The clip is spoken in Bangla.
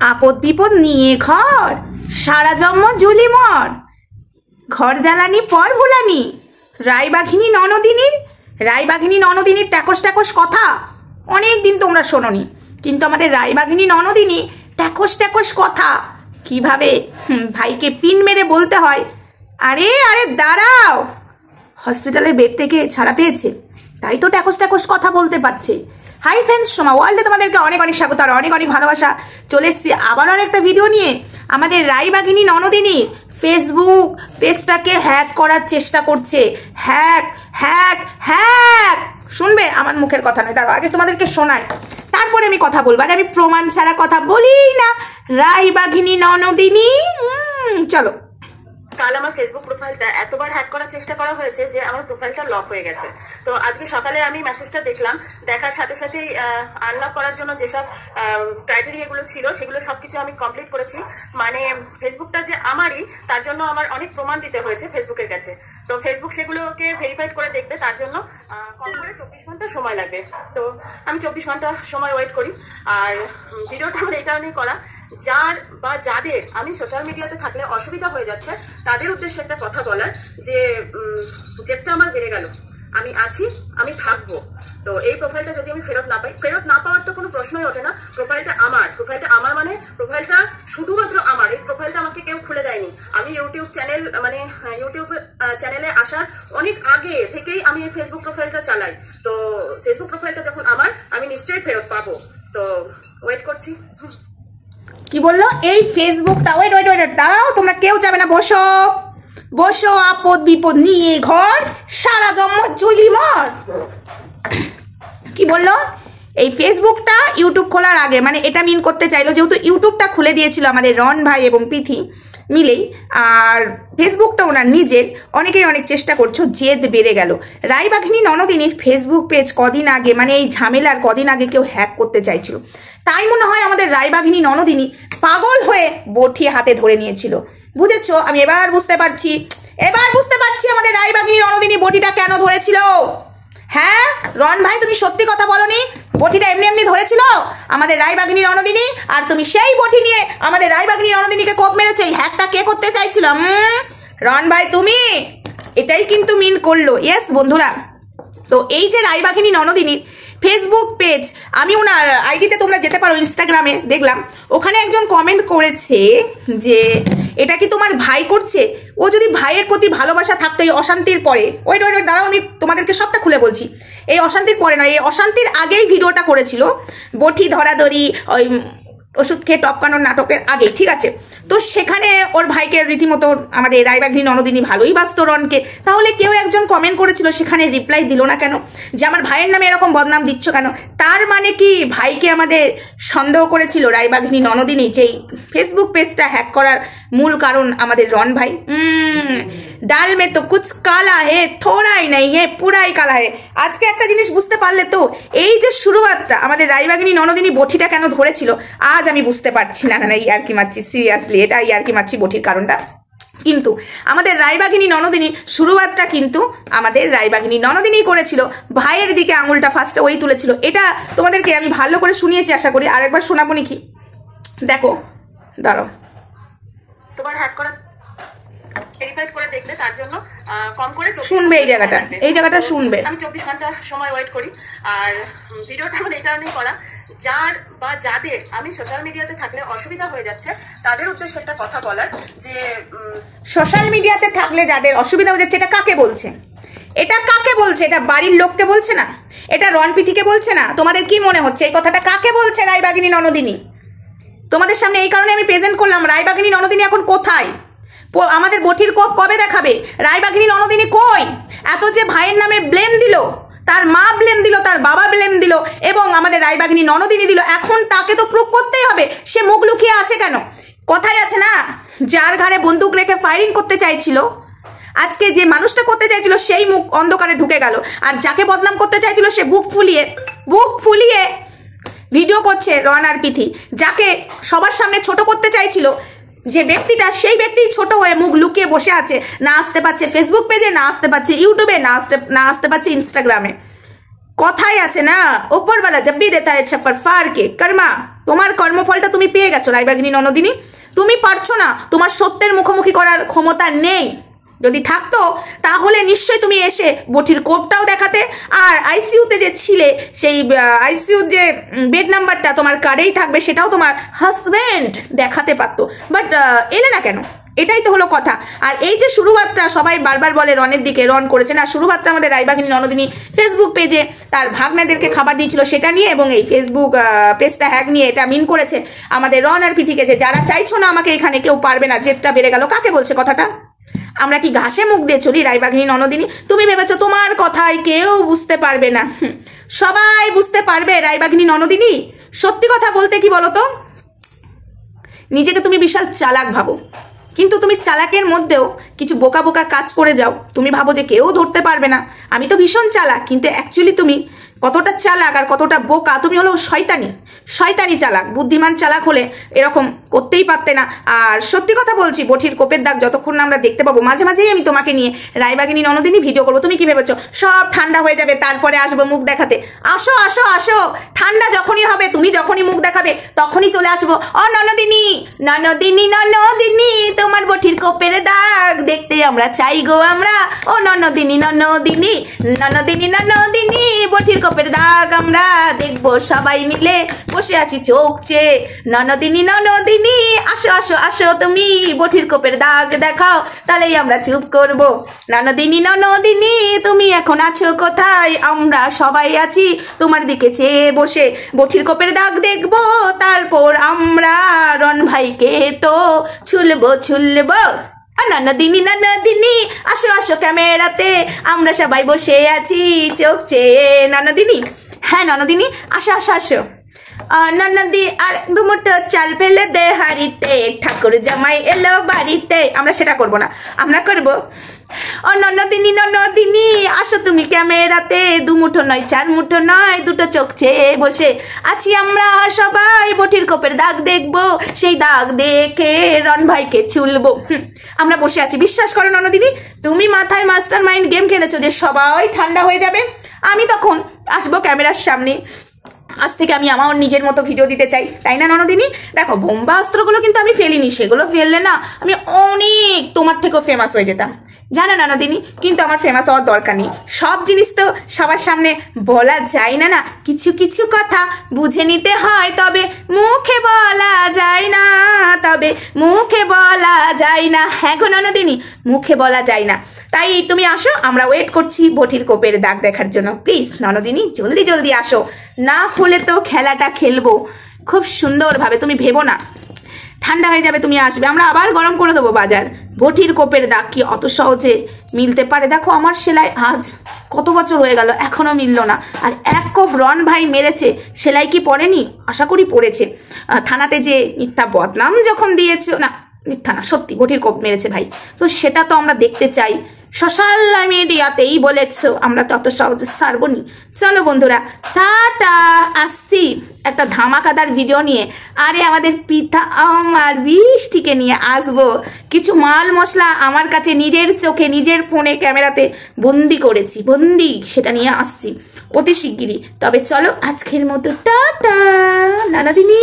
আপদ বিপদ নিয়ে ঘর, সারা জন্ম ঝুলি মর, ঘর জ্বালানি পর ভুলানি। রায়বাঘিনী ননদিনীর ট্যাকস ট্যাকস কথা অনেক দিন তোমরা শোনোনি, কিন্তু আমাদের রায়বাঘিনী ননদিনী ট্যাকস ট্যাকস কথা কিভাবে ভাইকে পিন মেরে বলতে হয়, আরে আরে দাঁড়াও, হসপিটালের বেড থেকে ছাড়া পেয়েছে তাই তো ট্যাকস ট্যাকস কথা বলতে পারছে। হাই ফ্রেন্ডস, সোমা ওয়ার্ল্ডে তোমাদেরকে অনেক অনেক স্বাগত আর অনেক অনেক ভালোবাসা। চলে এসছি আবারও একটা ভিডিও নিয়ে। আমাদের রায়বাঘিনী ননদিনী ফেসবুক পেজটাকে হ্যাক করার চেষ্টা করছে। হ্যাক হ্যাক হ্যাক, শুনবে আমার মুখের কথা নয়, তার আগে তোমাদেরকে শোনায় তারপরে আমি কথা বলবো। আর আমি প্রমাণ ছাড়া কথা বলি না। রায়বাঘিনী ননদিনী, চলো। কাল আমার ফেসবুক প্রোফাইলটা এতবার হ্যাক করার চেষ্টা করা হয়েছে যে আমার প্রোফাইলটা লক হয়ে গেছে। তো আজকে সকালে আমি মেসেজটা দেখলাম, দেখার সাথে সাথেই আনলক করার জন্য যেসব ক্রাইটেরিয়াগুলো ছিল সেগুলো সবকিছু আমি কমপ্লিট করেছি। মানে ফেসবুকটা যে আমারই তার জন্য আমার অনেক প্রমাণ দিতে হয়েছে ফেসবুকের কাছে। তো ফেসবুক সেগুলোকে ভেরিফাইড করে দেখবে, তার জন্য কম করে 24 ঘন্টা সময় লাগবে। তো আমি 24 ঘন্টা সময় ওয়েট করি। আর ভিডিওটা আমার এই কারণেই করা, যার বা যাদের আমি সোশ্যাল মিডিয়াতে থাকলে অসুবিধা হয়ে যাচ্ছে তাদের উদ্দেশ্যে একটা কথা বলার, যে জেদটা আমার বেড়ে গেল, আমি আছি, আমি থাকবো। তো এই প্রোফাইলটা যদি আমি ফেরত না পাই, ফেরত না পাওয়ার তো কোনো প্রশ্নই ওঠে না। প্রোফাইলটা আমার মানে প্রোফাইলটা শুধুমাত্র আমার। এই প্রোফাইলটা আমাকে কেউ খুলে দেয়নি। আমি ইউটিউব চ্যানেলে আসার অনেক আগে থেকেই আমি এই ফেসবুক প্রোফাইলটা চালাই। তো ফেসবুক প্রোফাইলটা যখন আমার, আমি নিশ্চয়ই ফেরত পাবো। তো ওয়েট করছি। কি বললো? এই ফেসবুকটা, ওয়েট দাঁড়াও, তোমরা কেউ যাবে না, বসো বসো। আপদ বিপদ নিয়ে ঘর, সারা জন্ম ঝুলি মর। কি বললো? এই ফেসবুকটা ইউটিউব খোলার আগে, মানে এটা মিন করতে চাইলো যেহেতু ইউটিউবটা খুলে দিয়েছিল আমাদের রন ভাই এবং পিথি মিলেই, আর ফেসবুকটা ওনার নিজের, অনেকেই অনেক চেষ্টা করছো, জেদ বেড়ে গেল। রায়বাঘিনী ননদিনীর ফেসবুক পেজ কদিন আগে, মানে এই ঝামেলার কদিন আগে কেউ হ্যাক করতে চাইছিল। তাই মনে হয় আমাদের রায়বাঘিনী ননদিনী পাগল হয়ে বটি হাতে ধরে নিয়েছিল। বুঝেছো? আমি এবার বুঝতে পারছি আমাদের রায়বাঘিনী ননদিনী বটিটা কেন ধরেছিল। হ্যাঁ রন ভাই, তুমি সত্যি কথা বলনি, বটিটা এমনি এমনি ধরেছিল আমাদের রায়বাঘিনী ননদিনী, আর তুমি সেই বটি নিয়ে আমাদের রায়বাঘিনী ননদিনীকে কোপ মেরেছো। এই হ্যাকটা কে করতে চাইছিল? রন ভাই তুমি, এটাই কিন্তু মিন করলো। ইয়েস বন্ধুরা, তো এই যে রায়বাঘিনী ননদিনীর ফেসবুক পেজ, আমি ওনার আইডিতে তোমরা যেতে পারো, ইনস্টাগ্রামে দেখলাম ওখানে একজন কমেন্ট করেছে যে এটা কি তোমার ভাই করছে? ও যদি ভাইয়ের প্রতি ভালোবাসা থাকতো এই অশান্তির পরে, ওই দাঁড়াও আমি তোমাদেরকে সবটা খুলে বলছি। এই অশান্তির পরে নয়, এই অশান্তির আগেই ভিডিওটা করেছিল, বটি ধরাধরি ওই ওষুধ খেয়ে টপকানোর নাটকের আগে, ঠিক আছে? তো সেখানে ওর ভাইকে রীতিমতো আমাদের রায়বাঘিনী ননদিনী ভালোই বাসতো রনকে। তাহলে কেউ একজন কমেন্ট করেছিল, সেখানে রিপ্লাই দিল না কেন, যে আমার ভাইয়ের নামে এরকম বদনাম দিচ্ছ কেন? তার মানে কি ভাইকে আমাদের সন্দেহ করেছিল রায়বাঘিনী ননদিনী, যে ফেসবুক পেজটা হ্যাক করার মূল কারণ আমাদের রন ভাই। ডাল মে তো কুছ কালা হে, থোড়াই নাই হে, পুরাই কালা হে। আজকে একটা জিনিস বুঝতে পারলে তো, এই যে শুরুয়াতটা আমাদের রায়বাঘিনী ননদিনী বটিটা কেন ধরেছিল, আজ আমি বুঝতে পারছি না। ইয়ার্কি মারছি, সিরিয়াসলি এটা ইয়ার্কি মারছি বটির কারণটা। কিন্তু আমাদের রায়বাঘিনী ননদিনী শুরুয়াতটা কিন্তু আমাদের রায়বাঘিনী ননদিনী করেছিল, ভাইয়ের দিকে আঙুলটা ফার্স্টে ওই তুলেছিল। এটা তোমাদেরকে আমি ভালো করে শুনিয়েছি, আশা করি আরেকবার শোনাবো নাকি, দেখো দাঁড়াও। তোমার হ্যাক করা ভেরিফাইড করে দেখলে, তার জন্য কম করে শুনবে, এই জায়গাটা শুনবে। আমি 24 ঘন্টা সময় ওয়েট করি। আর ভিডিওটা আমার এই কারণেই করা, যার বা যাদের আমি সোশ্যাল মিডিয়াতে থাকলে অসুবিধা হয়ে যাচ্ছে তাদের উদ্দেশ্যে একটা কথা বলার, যে সোশ্যাল মিডিয়াতে থাকলে যাদের অসুবিধা হয়ে যাচ্ছে, এটা কাকে বলছে? এটা কাকে বলছে? এটা বাড়ির লোককে বলছে না, এটা রনপিথিকে বলছে না। তোমাদের কি মনে হচ্ছে এই কথাটা কাকে বলছে? রায়বাঘিনী ননদিনী। তোমাদের সামনে এই কারণে আমি প্রেজেন্ট করলাম, রায়বাঘিনী ননদিনী এখন কোথায়? আমাদের বটির কোপ কবে দেখাবে? রায়বাঘিনী ননদিনী কই? এত যে ভাইয়ের নামে ব্লেম দিল, তার মা ব্লেম দিল, তার বাবা ব্লেম দিল, এবং আমাদের রায়বাঘিনী ননদিনী দিল, এখন তাকে তো প্রুভ করতেই হবে। সে মুখ লুকিয়ে আছে কেন? কথাই আছে না, যার ঘাড়ে বন্দুক রেখে ফায়ারিং করতে চাইছিল, আজকে যে মানুষটা করতে চাইছিল সেই মুখ অন্ধকারে ঢুকে গেল, আর যাকে বদনাম করতে চাইছিল সে বুক ফুলিয়ে ভিডিও করছে রন আর পিথি। যাকে সবার সামনে ছোট করতে চাইছিল যে ব্যক্তিটা, সেই ব্যক্তি ছোট হয়ে মুখ লুকিয়ে বসে আছে, না আসতে পারছে ফেসবুক পেজে, না আসতে পারছে ইউটিউবে, না আসতে পারছে ইনস্টাগ্রামে। কথাই আছে না, উপরওয়ালা জব भी देता है छप्पर फाड़ के कर्मा তোমার কর্মফলটা তুমি পেয়ে গেছো রায়বাঘিনী ননদিনী। তুমি পারছো না, তোমার সত্যের মুখোমুখি করার ক্ষমতা নেই। যদি থাকতো তাহলে নিশ্চয়ই তুমি এসে বটির কোপটাও দেখাতে, আর আইসিইউতে যে ছিলে সেই আইসিইউ যে বেড নাম্বারটা তোমার কার্ডেই থাকবে সেটাও তোমার হাজব্যান্ড দেখাতে পারতো। বাট এলে না কেন? এটাই তো হলো কথা। আর এই যে শুরুবাতটা সবাই বারবার বলে রনের দিকে, রন করেছে না, শুরুবাতটা আমাদের রায়বাঘিনী ননদিনী ফেসবুক পেজে তার ভাগনাদেরকে খাবার দিয়েছিল সেটা নিয়ে, এবং এই ফেসবুক পেজটা হ্যাক নিয়ে এটা মিন করেছে আমাদের রন আর পিথিকে যে যারা চাইছো না আমাকে এখানে কেউ পারবে না, জেদটা বেড়ে গেল। কাকে বলছে কথাটা? আমরা কি ঘাসে মুখ দিয়ে চলি রায়বাঘিনী ননদিনী? তুমি ভেবেছো তোমার কথায় কেউ বুঝতে পারবে না? সবাই বুঝতে পারবে রায়বাঘিনী ননদিনী। সত্যি কথা বলতে কি বলতো, নিজেকে তুমি বিশাল চালাক ভাবো, কিন্তু তুমি চালাকের মধ্যেও কিছু বোকা বোকা কাজ করে যাও। তুমি ভাবো যে কেউ ধরতে পারবে না, আমি তো ভীষণ চালাক, কিন্তু অ্যাকচুয়ালি তুমি কতটা চালাক আর কতটা বোকা, তুমি হলো শয়তানি। শয়তানি চালাক। বুদ্ধিমান চালাক হলে এরকম করতেই পারতে না। আর সত্যি কথা বলছি, বটির কোপের দাগ যতক্ষণ না আমরা দেখতে পাবো, মাঝে মাঝেই আমি তোমাকে নিয়ে রায়বাঘিনী ননদিনী ভিডিও করবো। তুমি কি ভেবেছো সব ঠান্ডা হয়ে যাবে তারপরে আসবো মুখ দেখাতে? আসো আসো আসো, ঠান্ডা যখনই হবে, তুমি যখনই মুখ দেখাবে তখনই চলে আসবো। ও ননদিনী ননদিনী ননদিনী, তোমার বটির কোপের দাগ দেখতে আমরা চাই গো আমরা। ও ননদিনী ননদিনী ননদিনী ননদিনী, বটির কোপের দাগ আমরা দেখবো সবাই মিলে, বসে আছি চোখ চেয়ে। ননদিনী ননদিনী, আসো আসো আসো, তুমি বটির কোপের দাগ দেখাও, তাহলেই আমরা চুপ করবো। ননদিনী ননদিনী, তুমি এখন আছো কোথায়? আমরা সবাই আছি তোমার দিকে চেয়ে বসে, বটির কোপের দাগ দেখবো, তারপর আমরা রন ভাইকে তো ছুলবো ছুলবো। ননদিনী ননদিনী, আসো আসো ক্যামেরাতে, আমরা সবাই বসে আছি চোখ চেয়ে। ননদিনী, হ্যাঁ ননদিনী, আসো আসো আসো। ননদি আর দুমুঠো চাল ফেলে দে হাড়িতে, ঠাকুর জামাই এলো বাড়িতে। আমরা সেটা করবো না, আমরা করবো ও ননদিনী ননদিনী, আসো তুমি ক্যামেরাতে, দুমুঠো নয় চার মুঠো নয়, দুটো চোখ চেয়ে বসে আছি আমরা সবাই, বটির কোপের দাগ দেখবো, সেই দাগ দেখে রন ভাইকে চুলবো। আমরা বসে আছি। বিশ্বাস করো ননদিনী, তুমি মাথায় মাস্টার মাইন্ড গেম খেলেছো যে সবাই ঠান্ডা হয়ে যাবে। আমি তখন আসবো ক্যামেরার সামনে, আজ থেকে আমি আমার নিজের মতো ভিডিও দিতে চাই, তাই না ননদিনী? দেখো বোম্বা অস্ত্রগুলো কিন্তু আমি ফেলিনি, সেগুলো ফেললে না আমি অনেক তোমার থেকেও ফেমাস হয়ে যেতাম, জানো ননদিনী। কিন্তু আমার ফেমাস হওয়ার দরকার নেই। সব জিনিস তো সবার সামনে বলা যায় না, না কিছু কিছু কথা বুঝে নিতে হয়, তবে মুখে বলা যায় না, তবে মুখে বলা যায় না। হ্যাঁ গো ননদিনী, মুখে বলা যায় না। তাই তুমি আসো, আমরা ওয়েট করছি বটির কোপের দাগ দেখার জন্য। প্লিজ ননদিনী জলদি জলদি আসো, না হলে তো খেলাটা খেলবো খুব সুন্দরভাবে। তুমি ভেবো না ঠান্ডা হয়ে যাবে, তুমি আসবে, আমরা আবার গরম করে দেবো বাজার। বটির কোপের দাগ কি অত সহজে মিলতে পারে? দেখো আমার সেলাই আজ কত বছর হয়ে গেল এখনো মিললো না। আর এক কোপ রন ভাই মেরেছে, সেলাই কি পড়েনি? আশা করি পড়েছে। থানাতে যে মিথ্যা বদনাম যখন দিয়েছে, না মিথ্যা না, সত্যি বটির কোপ মেরেছে ভাই, তো সেটা তো আমরা দেখতে চাই। সোশ্যাল মিডিয়াতেই বলেছো, আমরা তত সহজে ছাড়বো নি। চলো বন্ধুরা, টাটা, আসছি একটা ধামাকাদার ভিডিও নিয়ে। আরে আমাদের পিতা আমার বৃষ্টিকে নিয়ে আসবো। কিছু মাল মশলা আমার কাছে নিজের চোখে নিজের ফোনে ক্যামেরাতে বন্দি করেছি, বন্দি, সেটা নিয়ে আসছি অতি শিগগিরই। তবে চলো আজকের মতো টাটা ননদিনী।